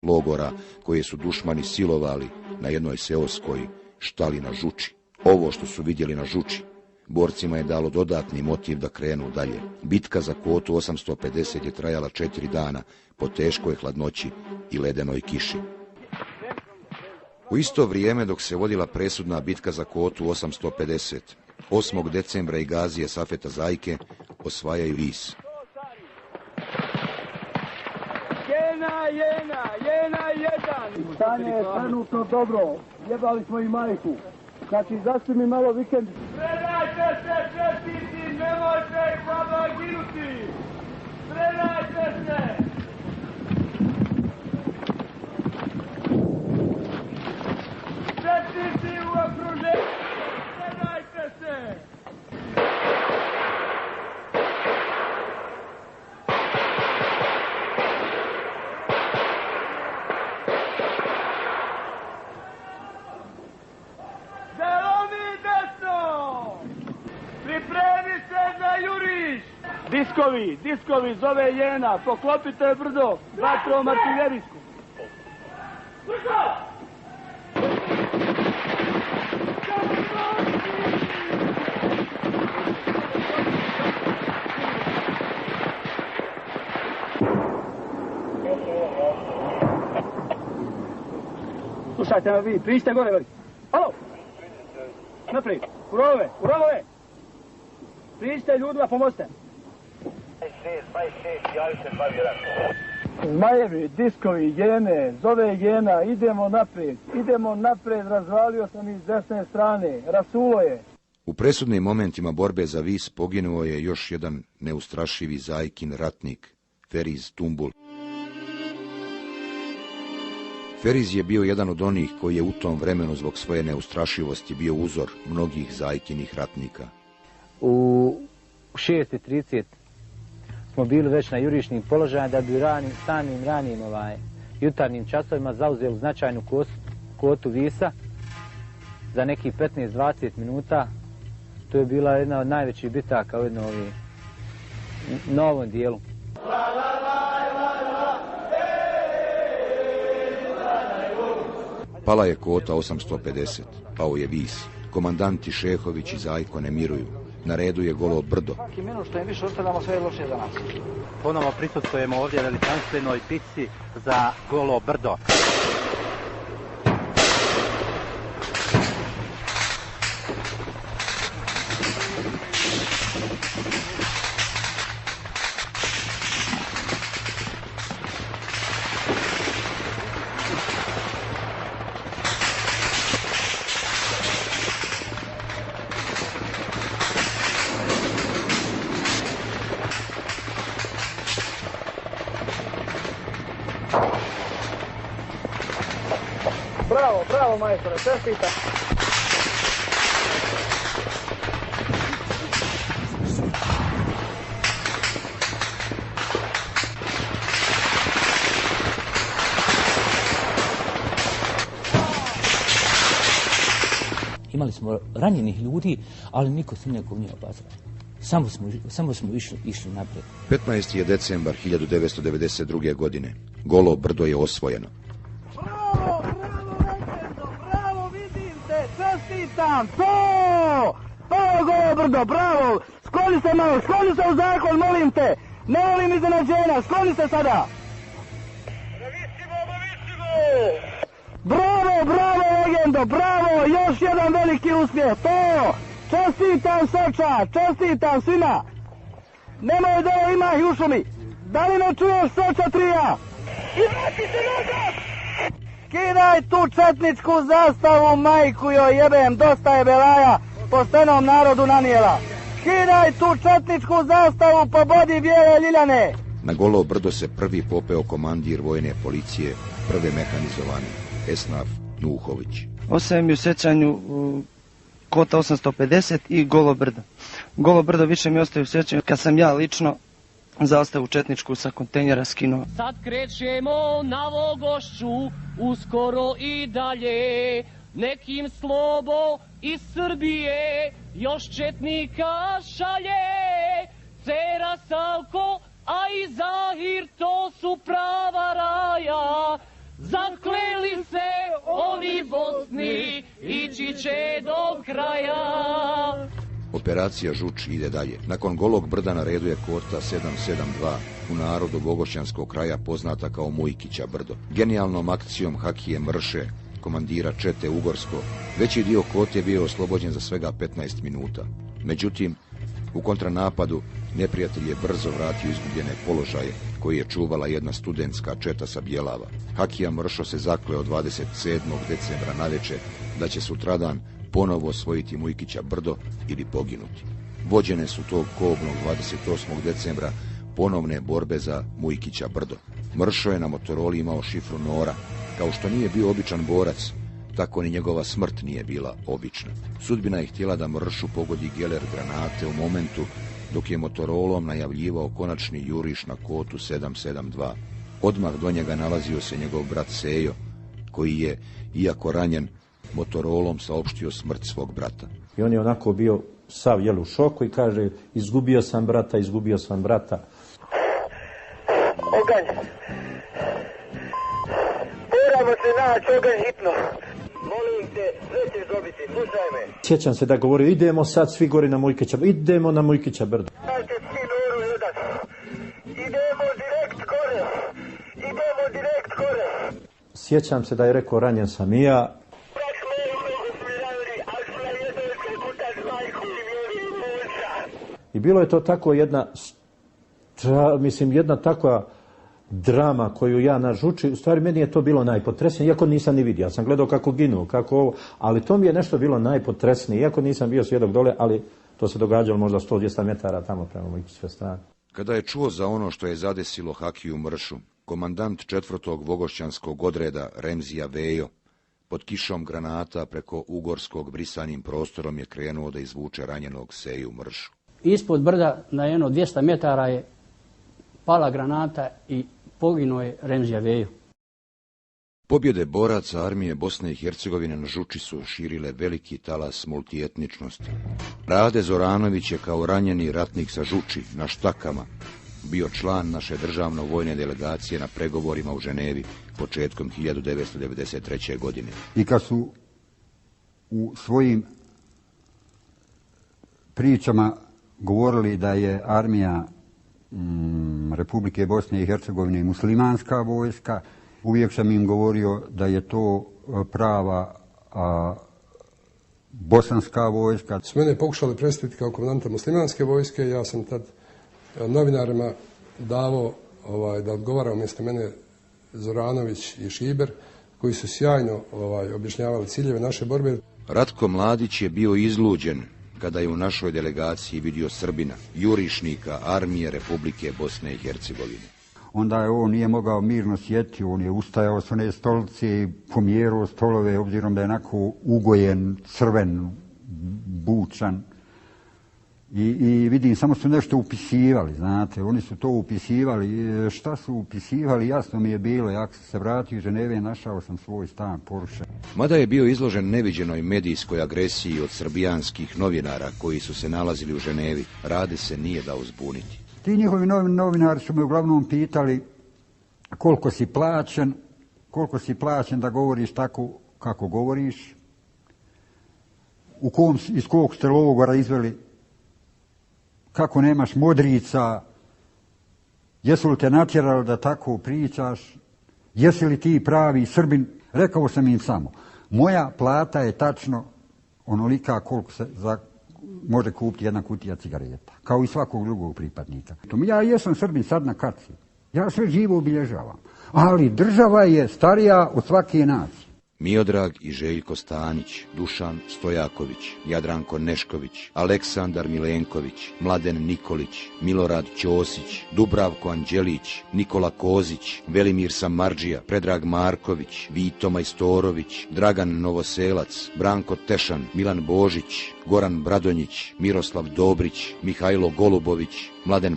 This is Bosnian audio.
logora koje su dušmani silovali na jednoj seoskoj štali na Žuči. Ovo što su vidjeli na Žuči borcima je dalo dodatni motiv da krenu dalje. Bitka za kvotu 850 je trajala 4 dana po teškoj hladnoći i ledenoj kiši. U isto vrijeme dok se vodila presudna bitka za kvotu 850, 8. decembra i gazije Safeta Zajke osvajaju Vis. Jena jedan. Stanje je trenutno dobro. Jebali smo i majku. Znači, zašto mi malo vikend? Predajte se, čestiti, nemojte ih baba ginuti! Predajte se! Čestiti u okruženju! Predajte se! Pripremi se za juriš! Diskovi, zove Jena, poklopite brdo, vatrom artiljerijsku. Brzo! Slušajte me vi, prište gore, veli. Halo! Naprijed, u rovove! Prište ljudima, pomozite. 26, javi se 2-1. Zmajevi, diskovi, Jene, zove Jena, idemo naprijed, razvalio sam iz desne strane, rasulo je. U presudnim momentima borbe za Vis poginuo je još jedan neustrašivi Zajkin ratnik, Feriz Tumbul. Feriz je bio jedan od onih koji je u tom vremenu zbog svoje neustrašivosti bio uzor mnogih Zajkinih ratnika. U 6:30 smo bili već na jurišnim položajima da bi samim ranim jutarnjim časovima zauzeli značajnu kvotu Visa za nekih 15-20 minuta. To je bila jedna od najvećih bitaka u na ovom dijelu. Pala je kvota 850, pao je Vis. Komandanti Šehović i Zajko ne miruju. Na redu je Golo brdo. Svaki minut što je više ostavljamo, sve je loše za nas. Ponovo prisustvujemo ovdje veličanstvenoj bitci za Golo brdo. Bravo majstore, čestitam. Imali smo ranjenih ljudi, ali niko se nekog nije opasao. Samo smo išli naprijed. 15. je decembar 1992. godine. Golo brdo je osvojeno. Bravo, vidim te, čestitam, to Golo brdo, bravo, skloni se u zakon, molim te, ne volim iznenađenja, skloni se sada. Bravo, legendo, bravo, još jedan veliki uspjeh, to, čestitam Soča, čestitam svima, nemoj da ima ih u šumi, da li ne čuješ Soča trija? I vrati se nazad! Skidaj tu četničku zastavu, majku joj jebem, dosta je belaja, poštenom narodu nanijela. Skidaj tu četničku zastavu po bodi bijele ljiljane. Na Golo brdo se prvi popeo komandir vojne policije, prve mehanizovane, Esnaf Nuhović. Ostaje mi u sjećanju kvota 850 i Golo brdo. Golo brdo više mi ostaje u sjećanju kad sam ja lično zastavu četničku sa kontejnera skinuo. Sad krećemo na Vogošću, uskoro i dalje, nekim slobo iz Srbije još četnika šalje. Cera Savko, a i Zahir, to su prava raja, Zakleli se oni Bosni, ići će do kraja. Operacija Žuč ide dalje. Nakon Golog brda na redu je kota 772, u narodu bogošćanskog kraja poznata kao Mujkića brdo. Genijalnom akcijom Hakije Mrše, komandira čete Ugorsko, veći dio kote je bio oslobođen za svega 15 minuta. Međutim, u kontranapadu neprijatelj je brzo vratio izgubljene položaje koji je čuvala jedna studentska četa sa Bjelava. Hakija Mršo se zakleo 27. decembra navečer da će sutradan ponovo osvojiti Mujkića brdo ili poginuti. Vođene su tog kobnog 28. decembra ponovne borbe za Mujkića brdo. Mršo je na Motoroli imao šifru Nora. Kao što nije bio običan borac, tako ni njegova smrt nije bila obična. Sudbina je htjela da Mršu pogodi geler granate u momentu dok je Motorolom najavljivao konačni juriš na kotu 772. Odmah do njega nalazio se njegov brat Sejo, koji je, iako ranjen, Motorolom saopštio smrt svog brata. I on je onako bio sav u šoku i kaže, izgubio sam brata. Oganj. Moramo se naći, oganj, hitno. Molim te, sve ćeš dobiti, slušaj me. Sjećam se da govorio, idemo sad svi gori na Mujkića, idemo na Mujkića brdo. Dajte svi Noru jedan. Idemo direkt gore. Sjećam se da je rekao, ranjen sam i ja. I bilo je to tako jedna takva drama koju ja na Žuči, u stvari meni je to bilo najpotresnije, iako nisam ni vidio. Ja sam gledao kako ginu, kako ovo, ali to mi je nešto bilo najpotresnije, iako nisam bio svjedok dole, ali to se događalo možda 100-200 metara tamo prema Mujkićeve strane. Kada je čuo za ono što je zadesilo Hakiju Mršu, komandant 4. vogošćanskog odreda Remzija Vejo pod kišom granata preko Ugorskog brisanim prostorom je krenuo da izvuče ranjenog Seju Mršu. Ispod brda na jedno 200 metara je pala granata i poginuo je Remzija Vejo. Pobjede boraca armije Bosne i Hercegovine na Žuči su širile veliki talas multietničnosti. Rade Zoranović je kao ranjeni ratnik sa Žuči na štakama bio član naše državno-vojne delegacije na pregovorima u Ženevi početkom 1993. godine. I kad su u svojim pričama govorili da je armija Republike Bosne i Hercegovine muslimanska vojska, uvijek sam im govorio da je to prava bosanska vojska. S mene pokušali predstaviti kao komandanta muslimanske vojske, ja sam tad novinarima davao da odgovaram umjesto mene Zoranović i Šiber, koji su sjajno objašnjavali ciljeve naše borbe. Ratko Mladić je bio izluđen kada je u našoj delegaciji vidio Srbina, jurišnika armije Republike Bosne i Hercegovine. Onda je on nije mogao mirno sjediti, on je ustajao s one stolice i pomjerao stolove, obzirom da je onako ugojen, crven, bučan. I vidim, samo su nešto upisivali, znate, oni su to upisivali. Šta su upisivali, jasno mi je bilo, ja sam se vratio iz Ženeve, našao sam svoj stan porušen. Mada je bio izložen neviđenoj medijskoj agresiji od srbijanskih novinara koji su se nalazili u Ženevi, Rade se nije dao zbuniti. Ti njihovi novinari su me uglavnom pitali koliko si plaćen da govoriš tako kako govoriš, iz kog ste logora izveli, kako nemaš modrica, jesu li te natjerali da tako pričaš, jesi li ti pravi Srbin. Rekao sam im samo, moja plata je tačno onolika koliko se može kupiti jedna kutija cigareta, kao i svakog drugog pripadnika. Ja jesam Srbin sad na karci, ja sve živo obilježavam, ali država je starija od svake nacije. Miodrag i Željko Stanić, Dušan Stojaković, Jadranko Nešković, Aleksandar Milenković, Mladen Nikolić, Milorad Ćosić, Dubravko Anđelić, Nikola Kozić, Velimir Samardžija, Predrag Marković, Vito Majstorović, Dragan Novoselac, Branko Tešan, Milan Božić, Goran Bradonjić, Miroslav Dobrić, Mihajlo Golubović, Mladen